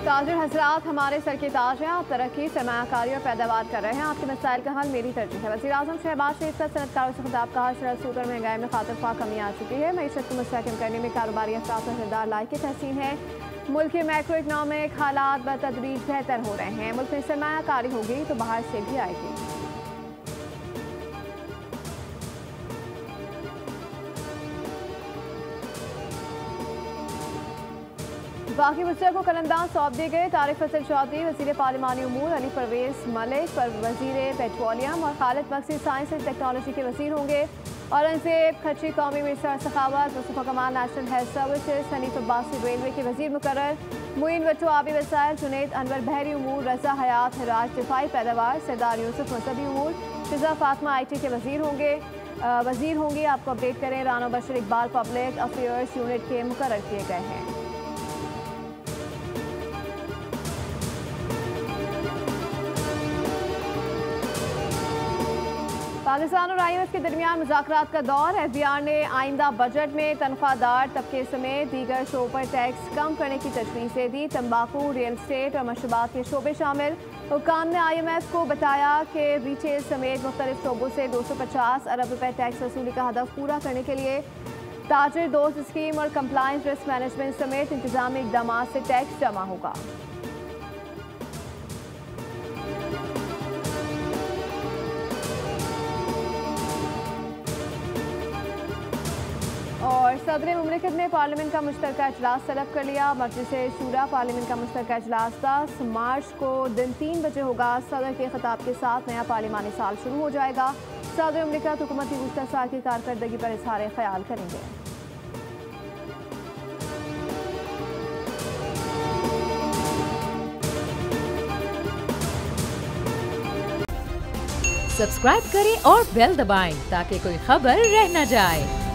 ताजिर हजरात, हमारे सर के ताज हैं। आप तरक्की, सरमायाकारी और पैदावार कर रहे हैं। आपके मसाइल का हल मेरी तरजीह है। वज़ीर आज़म शहबाज शरीफ का सनतकारों से खिताब। कहा, शरह सूद और महंगाई में खातिर कमी आ चुकी है। मईशत को मुस्तहकम करने में कारोबारी अफराद और किरदार लायक तहसीन है। मुल्क के मैक्रो इकनॉमिक हालात बतदरीज बेहतर हो रहे हैं। मुल्क में सरमायाकारी होगी तो बाहर से भी आएगी। बाकी मुस्तक को कलंदान सौंप दिए गए। तारिक फजल चौधरी वज़ीर पार्लिमानी उमूर, अली परवेज मलिक पर वज़ीर पेट्रोलियम और Khalid Magsi science and technology के वज़ीर होंगे। औरंगजेब खच्ची कौमी मिनिस्टर सखावत, मुस्तफा कमाल national health services, Hanif Abbasi railway के वज़ीर मुकर्रर, मुइन भट्टो आबी वसाइल, जुनैद अनवर बहरी उमूर, रजा हयात हिराज दिफाई पैदावार, सरदार यूसुफ मजहबी उमूर, फिजा फातिमा IT के वज़ीर होंगे। आपको अपडेट करें, Rana Bashir Iqbal public affairs unit के मुकर्रर किए गए हैं। पाकिस्तान और IMF के दरमियान मुज़ाकरात का दौर। FBR ने आइंदा बजट में तनख्वाहदार तबके समेत दीगर शोबों पर टैक्स कम करने की तजवीज़ दी। तंबाकू, रियल एस्टेट और मशरूबात के शोबे शामिल। हुक्काम ने IMF को बताया कि रिटेल समेत मुख्तलिफ शोबों से 250 अरब रुपए टैक्स वसूली का हदफ पूरा करने के लिए ताजिर दोस्त स्कीम और कंप्लायंस रिस्क मैनेजमेंट समेत इंतजामी इकदाम से टैक्स जमा होगा। और सदर मुमलिकत ने पार्लियामेंट का मुश्तरका इजलास तलब कर लिया। मजलिस शूरा पार्लियामेंट का मुश्तरका इजलास 10 मार्च को दिन 3 बजे होगा। सदर के खिताब के साथ नया पार्लिमानी साल शुरू हो जाएगा। सदर मुमलिकत हुकूमती गुज़श्ता साल की कारकर्दगी पर इज़हार ख्याल करेंगे। सब्सक्राइब करें और बेल दबाएं ताकि कोई खबर रह न जाए।